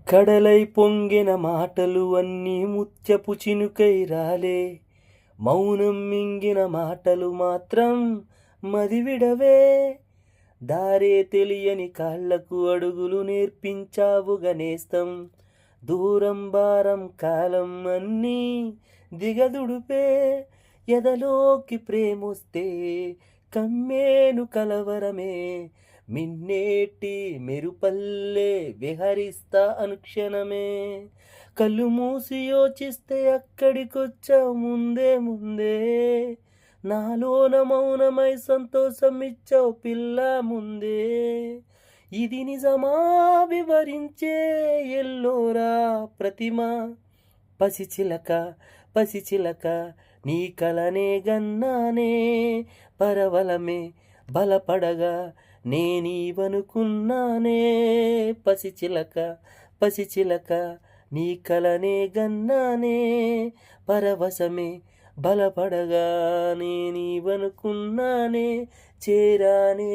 కడలై పొంగిన మాటలు అన్నీ ముత్యపు చినుకై రాలే, మౌనం మింగిన మాటలు మాత్రం మదివిడవే. దారే తెలియని కాళ్లకు అడుగులు నేర్పించావు గనేస్తం, దూరం భారం కాలం అన్నీ దిగదుడుపే. ఎదలోకి ప్రేమొస్తే కమ్మేను కలవరమే, మిన్నేటి మెరుపల్లే విహరిస్తా అనుక్షణమే. కళ్ళు మూసి యోచిస్తే అక్కడికొచ్చావు ముందే ముందే, నాలోన మౌనమై సంతోషం ఇచ్చావు పిల్ల ముందే. ఇది నిజమా వివరించే ఎల్లోరా ప్రతిమ, పసిచిలక పసిచిలక నీ కలనే గన్నానే. పరవలమే బలపడగా నేనీవనుకున్నానే, పసిచిలక పసిచిలక నీ కలనే గన్నానే. పరవశమే బలపడగా నేనీవనుకున్నానే, చేరానే.